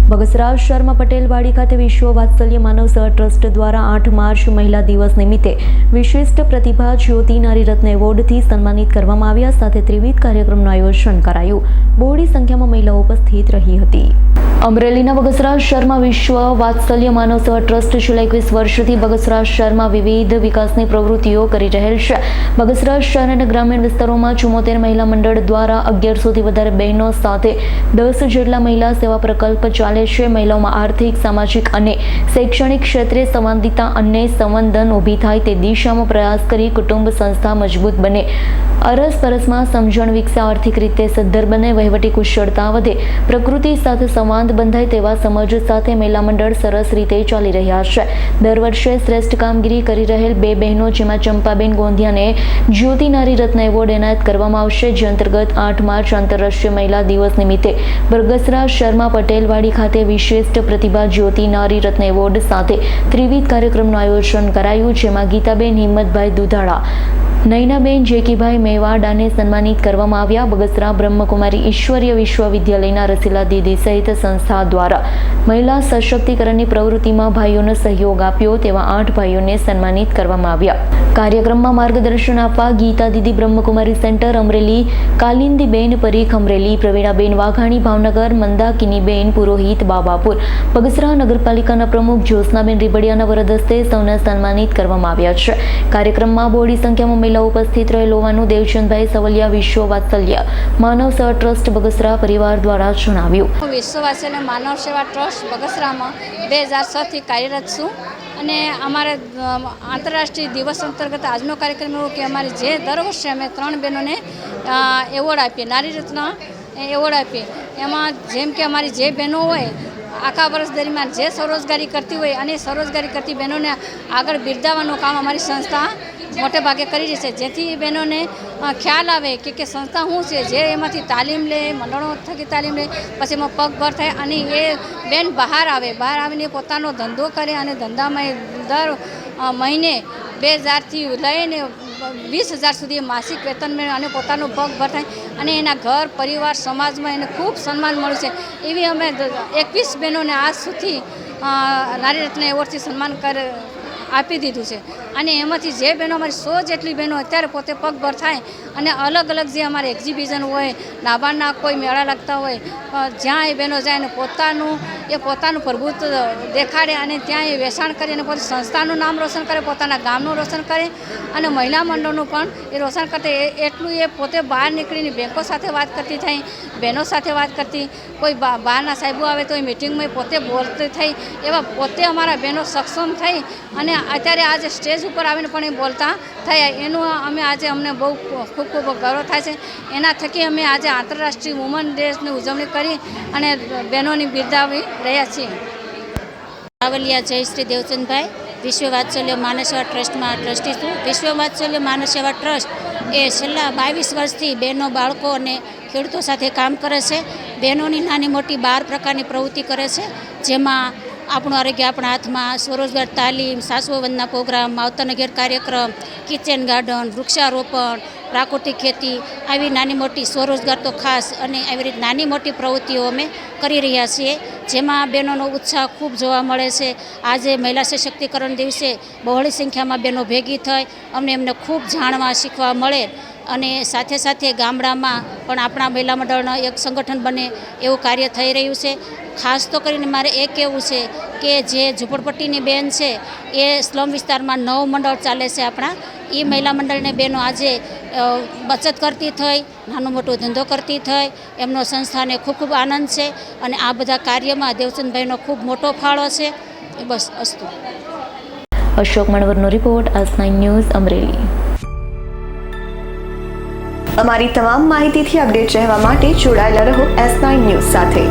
બગસરા શહેરમાં પટેલવાડી ખાતે વિશ્વ વાત્સલ્ય માનવ સેવા ટ્રસ્ટ દ્વારા 8 માર્ચ મહિલા દિવસ નિમિત્તે વિશિષ્ટ પ્રતિભા જ્યોતિ નારી રત્ન એવોર્ડથી સન્માનિત કરવામાં આવ્યા સાથે ત્રિવિધ કાર્યક્રમનું આયોજન કરાયું. બહોળી સંખ્યામાં મહિલાઓ ઉપસ્થિત રહી હતી. અમરેલીના બગસરા શહેરમાં વિશ્વ વાત્સલ્ય માનવ સેવા ટ્રસ્ટ છેલ્લા 21 વર્ષથી બગસરા શહેરમાં વિવિધ વિકાસની પ્રવૃત્તિઓ કરી રહેલ છે. બગસરા શહેર અને ગ્રામીણ વિસ્તારોમાં 74 મહિલા મંડળ દ્વારા 1100થી વધારે બહેનો સાથે 10 જેટલા મહિલા સેવા પ્રકલ્પ ચાલે છે. મહિલાઓમાં આર્થિક, સામાજિક અને શૈક્ષણિક ક્ષેત્રે સંવાદિતા અને સંવર્ધન ઊભી થાય તે દિશામાં પ્રયાસ કરી કુટુંબ સંસ્થા મજબૂત બને, અરસપરસમાં સમજણ વિકસે, આર્થિક રીતે સદ્ધર બને, વહીવટી કુશળતા વધે, પ્રકૃતિ સાથે સંવાદ બંધાય તેવા સમજ સાથે મહિલા મંડળ સરસ રીતે ચાલી રહ્યા છે. દર વર્ષે શ્રેષ્ઠ કામગીરી કરી રહેલ 2 બહેનો જેમાં ચંપાબેન ગોંધિયાને જ્યોતિ નારી રત્ન એવોર્ડ એનાયત કરવામાં આવશે. જે અંતર્ગત 8 માર્ચ આંતરરાષ્ટ્રીય મહિલા દિવસ નિમિત્તે બગસરા શહેરમાં પટેલવાડી ખાતે વિશિષ્ટ પ્રતિભા જ્યોતિ નારી રત્ન એવોર્ડ સાથે ત્રિવિધ કાર્યક્રમનું આયોજન કરાયું, જેમાં ગીતાબેન હિંમતભાઈ દુધાળા, નૈનાબેન જેકીભાઈ મેવાડાને સન્માનિત કરવામાં આવ્યા. બગસરા બ્રહ્મકુમારી ઈશ્વરીય વિશ્વવિદ્યાલયના રસીલા દીદી સહિત સંસ્થા દ્વારા મહિલા સશક્તિકરણની પ્રવૃત્તિમાં ભાઈઓનો સહયોગ આપ્યો તેવા 8 ભાઈઓને સન્માનિત કરવામાં આવ્યા. કાર્યક્રમમાં માર્ગદર્શન આપવા ગીતા દીદી બ્રહ્મકુમારી સેન્ટર અમરેલી, કાલિંદીબેન પરીખ અમરેલી, પ્રવીણાબેન વાઘાણી ભાવનગર, મંદાકિનીબેન પુરોહિત બાબાપુર, બગસરા નગરપાલિકાના પ્રમુખ જ્યોત્સનાબેન રીબડિયાના વરદ હસ્તે સૌને સન્માનિત કરવામાં આવ્યા છે. કાર્યક્રમમાં બહોળી સંખ્યામાં મહિલાઓ ઉપસ્થિત રહેલ હોવાનું દેવચંદભાઈ સવલિયા વિશ્વ વાત્સલ્ય માનવ સેવા ટ્રસ્ટ બગસરા પરિવાર દ્વારા જણાવ્યું. વિશ્વ વાત્સલ્ય માનવ સેવા ટ્રસ્ટ બગસરામાં 2006 થી કાર્યરત છું અને અમારે આંતરરાષ્ટ્રીય દિવસ અંતર્ગત આજનો કાર્યક્રમ એવો કે અમારે જે દર વર્ષે અમે 3 બહેનોને એવોર્ડ આપીએ, નારી રત્ન એવોર્ડ આપીએ. એમાં જેમ કે અમારી જે બહેનો હોય આખા વર્ષ દરમિયાન જે સ્વરોજગારી કરતી હોય અને સ્વરોજગારી કરતી બહેનોને આગળ બિરદાવવાનું કામ અમારી સંસ્થા મોટે ભાગે કરી રહી છે, જેથી બહેનોને ખ્યાલ આવે કે સંસ્થા શું છે, જે એમાંથી તાલીમ લે, મંડળો થકી તાલીમ લે, પછી એમાં પગભર થાય અને એ બેન બહાર આવીને પોતાનો ધંધો કરે અને ધંધામાં દર મહિને 2000થી લઈને 20,000 સુધી માસિક વેતન મેળવે અને પોતાનું પગભર થાય અને એના ઘર, પરિવાર, સમાજમાં એને ખૂબ સન્માન મળ્યું છે. એવી અમે 21 બહેનોને આજ સુધી નારી રત્ન એવોર્ડથી સન્માન આપી દીધું છે અને એમાંથી જે બહેનો અમારી 100 જેટલી બહેનો અત્યારે પોતે પગભર થાય અને અલગ અલગ જે અમારે એક્ઝિબિશન હોય, નાબાર્ડના કોઈ મેળા લાગતા હોય, જ્યાં એ બહેનો જાય અને પોતાનું પ્રભુત્વ દેખાડે અને ત્યાં એ વેચાણ કરે અને પોતે સંસ્થાનું નામ રોશન કરે, પોતાના ગામનું રોશન કરે અને મહિલા મંડળનું પણ એ રોશન કરતા એટલું એ પોતે બહાર નીકળીને બેંકો સાથે વાત કરતી થઈ, બહેનો સાથે વાત કરતી, કોઈ બહારના સાહેબો આવે તો એ મિટિંગમાં પોતે બોલતી થઈ, એવા પોતે અમારા બહેનો સક્ષમ થઈ અને અત્યારે આજે સ્ટેજ ઉપર આવીને પણ એ બોલતા થયા. એનું અમને બહુ ખૂબ ગૌરવ થાય છે. એના થકી અમે આજે આંતરરાષ્ટ્રીય વુમન ડેની ઉજવણી કરી અને બહેનોની બિરદાવી રહ્યા છીએ. રાવલિયા જયશ્રી દેવચંદભાઈ, વિશ્વ વાત્સલ્ય માનવ સેવા ટ્રસ્ટમાં ટ્રસ્ટી છું. વિશ્વ વાત્સલ્ય માનવ સેવા ટ્રસ્ટ એ છેલ્લા 22 વર્ષથી બહેનો, બાળકો અને ખેડૂતો સાથે કામ કરે છે. બહેનોની નાની મોટી 12 પ્રકારની પ્રવૃત્તિ કરે છે, જેમાં આપણું આરોગ્ય આપણા હાથમાં, સ્વરોજગાર તાલીમ, સાસુ વંદના પ્રોગ્રામ, માવતરના ઘેર કાર્યક્રમ, કિચન ગાર્ડન, વૃક્ષારોપણ, પ્રાકૃતિક ખેતી, આવી નાની મોટી સ્વરોજગાર તો ખાસ અને આવી રીતે નાની મોટી પ્રવૃત્તિઓ અમે કરી રહ્યા છીએ, જેમાં બહેનોનો ઉત્સાહ ખૂબ જોવા મળે છે. આજે મહિલા સશક્તિકરણ દિવસે બહોળી સંખ્યામાં બહેનો ભેગી થઈ એમને ખૂબ જાણવા, શીખવા મળે અને સાથે સાથે ગામડામાં પણ આપણા મહિલા મંડળનું એક સંગઠન બને એવું કાર્ય થઈ રહ્યું છે. ખાસ તો કરીને મારે એ કહેવું છે કે જે ઝૂંપડપટ્ટીની બહેન છે એ સ્લમ વિસ્તારમાં 9 મંડળ ચાલે છે આપણા. એ મહિલા મંડળને બહેનો આજે બચત કરતી થઈ, નાનો મોટો ધંધો કરતી થઈ, એમનો સંસ્થાને ખૂબ ખૂબ આનંદ છે અને આ બધા કાર્યમાં દેવચંદભાઈનો ખૂબ મોટો ફાળો છે. બસ અસ્તુ. અશોક મણવરનો રિપોર્ટ, AS9 ન્યૂઝ, અમરેલી. અમારી તમામ માહિતીથી અપડેટ રહેવા માટે જોડાયેલા રહો AS9 ન્યૂઝ સાથે.